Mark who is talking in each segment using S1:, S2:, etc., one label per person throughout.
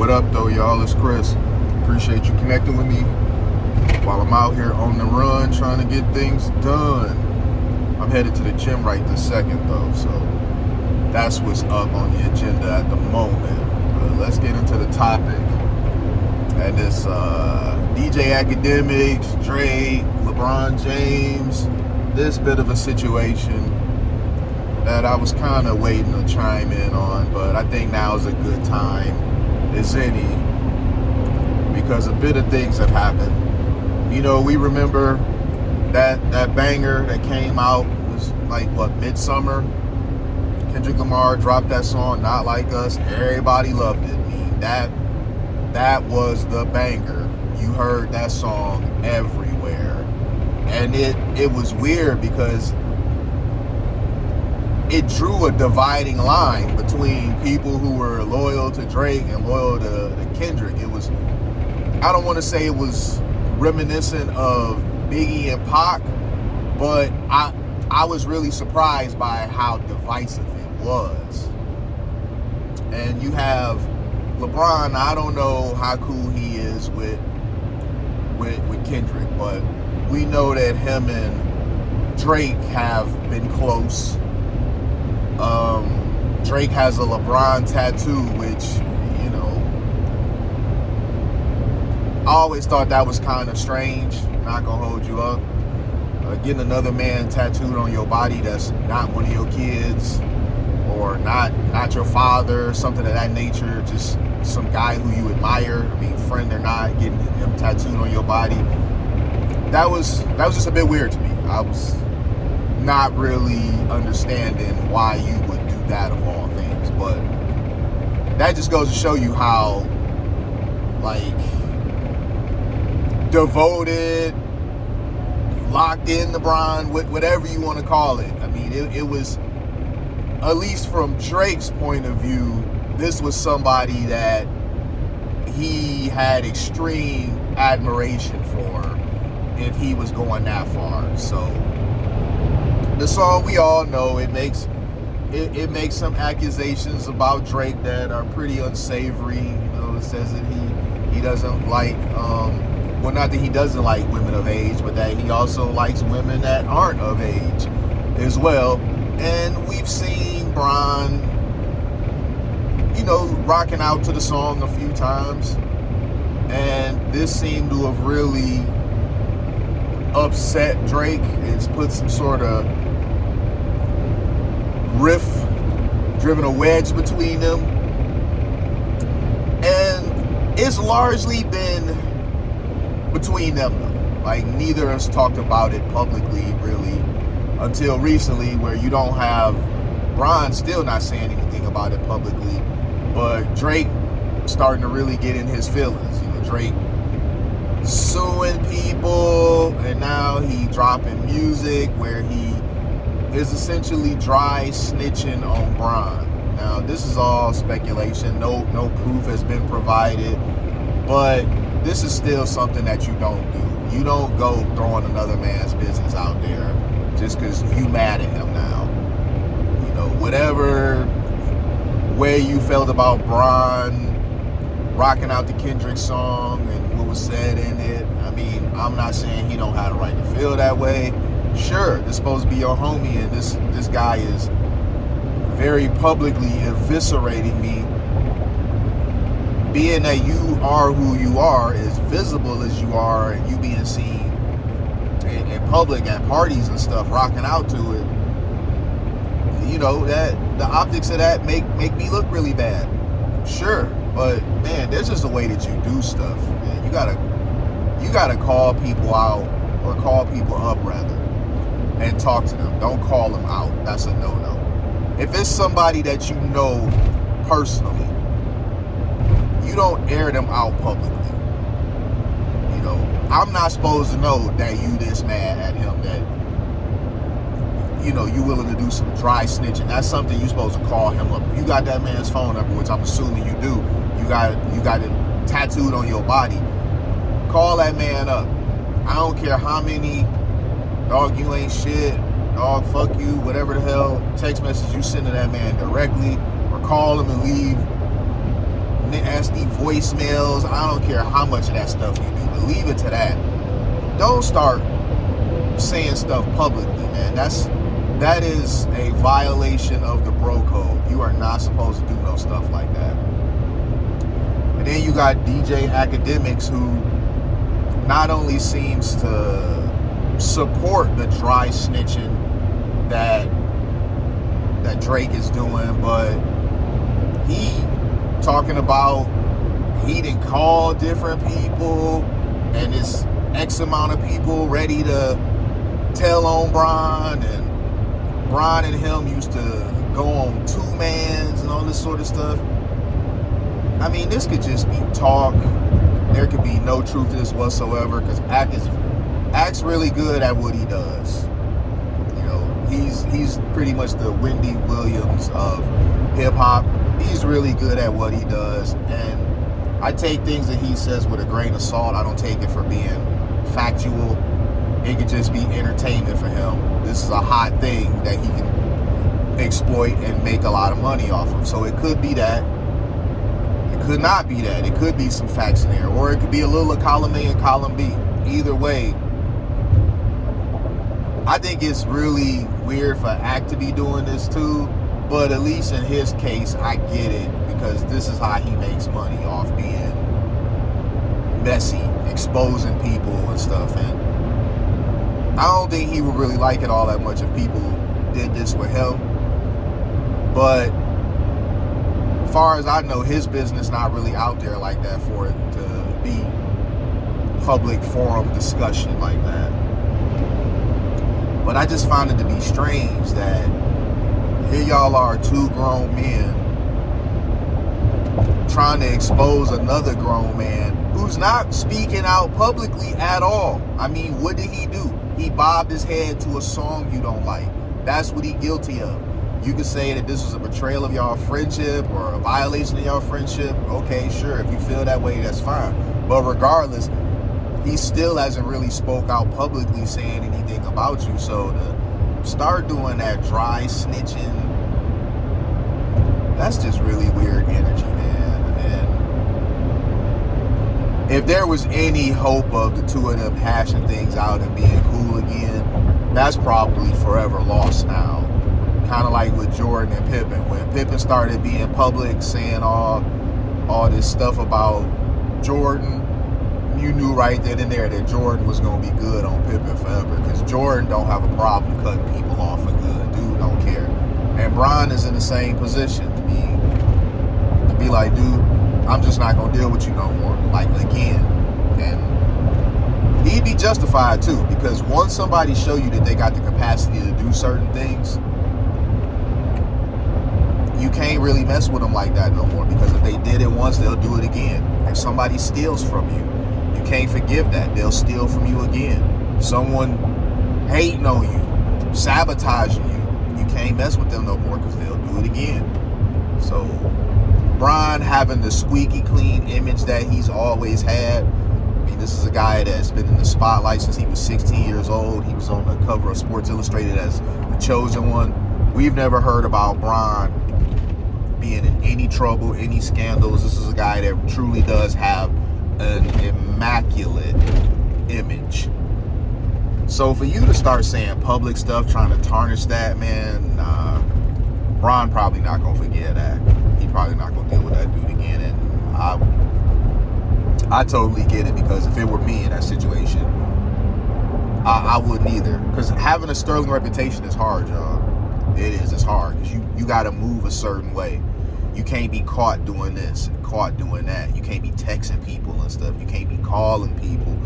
S1: What up, though, y'all? It's Chris. Appreciate you connecting with me while I'm out here on the run trying to get things done. I'm headed to the gym right this second, though, so that's what's up on the agenda at the moment. But let's get into the topic. And it's DJ Akademiks, Drake, LeBron James, this bit of a situation that I was kind of waiting to chime in on, but I think now is a good time as any, because a bit of things have happened. You know, we remember that banger that came out, was like, what, midsummer? Kendrick Lamar dropped that song, Not Like Us. Everybody loved it. I mean, that was the banger. You heard that song everywhere. And it was weird because it drew a dividing line between people who were loyal to Drake and loyal to Kendrick. It was, I don't want to say it was reminiscent of Biggie and Pac, but I was really surprised by how divisive it was. And you have LeBron. I don't know how cool he is with Kendrick, but we know that him and Drake have been close. Drake has a LeBron tattoo, which, you know, I always thought that was kind of strange. Not gonna hold you up. Getting another man tattooed on your body that's not one of your kids, or not your father, something of that nature, just some guy who you admire, I mean, friend or not, getting him tattooed on your body. That was just a bit weird to me. I was not really understanding why you would do that of all things, but that just goes to show you how, like, devoted, locked in LeBron, whatever you want to call it. I mean, it was, at least from Drake's point of view, this was somebody that he had extreme admiration for if he was going that far. So the song, we all know, it makes some accusations about Drake that are pretty unsavory. You know, it says that he doesn't like, well, not that he doesn't like women of age, but that he also likes women that aren't of age as well. And we've seen Bron, you know, rocking out to the song a few times, and this seemed to have really upset Drake. It's put some sort of rift, driven a wedge between them, and it's largely been between them though. Like, neither of us talked about it publicly really until recently, where you don't have Bron still not saying anything about it publicly, but Drake starting to really get in his feelings. You know, Drake suing people, and now he dropping music where he is essentially dry snitching on Bron. Now, this is all speculation. No proof has been provided, but this is still something that you don't do. You don't go throwing another man's business out there just because you mad at him now. You know, whatever way you felt about Bron rocking out the Kendrick song and what was said in it, I mean, I'm not saying he don't have the right to feel that way. Sure, this is supposed to be your homie, and this guy is very publicly eviscerating me. Being that you are who you are, as visible as you are, and you being seen in public at parties and stuff, rocking out to it, you know, that the optics of that make me look really bad. Sure, but man, there's just a way that you do stuff. Man, you gotta call people out, or call people up rather, and talk to them. Don't call them out. That's a no-no. If it's somebody that you know personally, you don't air them out publicly. You know, I'm not supposed to know that you this mad at him, that, you know, you willing to do some dry snitching. That's something you're supposed to call him up. If you got that man's phone number, which I'm assuming you do, you got it tattooed on your body, call that man up. I don't care how many dog you ain't shit, dog fuck you, whatever the hell text message you send to that man directly, or call him and leave nasty voicemails. I don't care how much of that stuff you do, but leave it to that. Don't start saying stuff publicly, man. That is a violation of the bro code. You are not supposed to do no stuff like that. And then you got DJ Akademiks, who not only seems to support the dry snitching that Drake is doing, but he talking about he didn't call different people and it's X amount of people ready to tell on Bron, and Bron and him used to go on two-mans and all this sort of stuff. I mean, this could just be talk. There could be no truth to this whatsoever, because Act's really good at what he does. You know, he's pretty much the Wendy Williams of hip-hop. He's really good at what he does, and I take things that he says with a grain of salt. I don't take it for being factual. It could just be entertainment for him. This is a hot thing that he can exploit and make a lot of money off of. So it could be that. It could not be that. It could be some facts in there. Or it could be a little of column A and column B. Either way, I think it's really weird for Act to be doing this too. But at least in his case, I get it, because this is how he makes money, off being messy, exposing people and stuff. And I don't think he would really like it all that much if people did this with him. But as far as I know, his business not really out there like that for it to be public forum discussion like that. But I just find it to be strange that here y'all are, two grown men trying to expose another grown man who's not speaking out publicly at all. I mean, what did he do? He bobbed his head to a song you don't like. That's what he guilty of. You could say that this was a betrayal of y'all friendship or a violation of y'all friendship. Okay, sure. If you feel that way, that's fine. But regardless, he still hasn't really spoke out publicly saying anything about you. So to start doing that dry snitching, that's just really weird energy, man. And if there was any hope of the two of them hashing things out and being cool again, that's probably forever lost now. Kind of like with Jordan and Pippen. When Pippen started being public, saying all this stuff about Jordan, you knew right then and there that Jordan was going to be good on Pippen forever, because Jordan don't have a problem cutting people off for good. Dude don't care. And Bron is in the same position to be like, dude, I'm just not going to deal with you no more. Like, again. And he'd be justified too, because once somebody show you that they got the capacity to do certain things, you can't really mess with them like that no more, because if they did it once, they'll do it again. If somebody steals from you, you can't forgive that. They'll steal from you again. Someone hating on you, sabotaging you, you can't mess with them no more, because they'll do it again. So Bron having the squeaky clean image that he's always had. I mean, this is a guy that's been in the spotlight since he was 16 years old. He was on the cover of Sports Illustrated as the chosen one. We've never heard about Bron being in any trouble, any scandals. This is a guy that truly does have an immaculate image. So for you to start saying public stuff, trying to tarnish that, man, Bron probably not gonna forget that. He probably not gonna deal with that dude again. And I totally get it, because if it were me in that situation, I wouldn't either. Because having a sterling reputation is hard, y'all. It is. It's hard, because you got to move a certain way. You can't be caught doing this and caught doing that. You can't be texting people and stuff. You can't be calling people.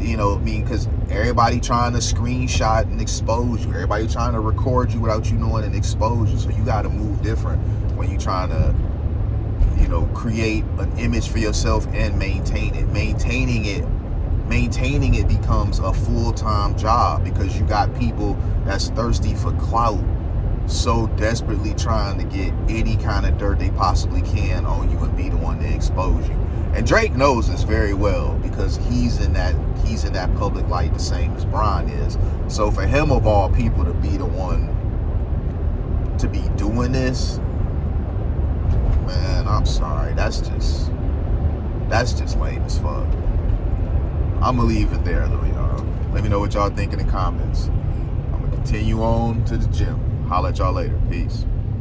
S1: You know what I mean? Because everybody trying to screenshot and expose you. Everybody trying to record you without you knowing and expose you. So you got to move different when you're trying to, you know, create an image for yourself and maintain it. Maintaining it becomes a full-time job, because you got people that's thirsty for clout, so desperately trying to get any kind of dirt they possibly can on you and be the one to expose you. And Drake knows this very well, because he's in that public light the same as Bron is. So for him, of all people, to be the one to be doing this, Man, I'm sorry. That's just lame as fuck. I'm gonna leave it there though, y'all. Let me know what y'all think in the comments. I'm gonna continue on to the gym. Holla at y'all later. Peace.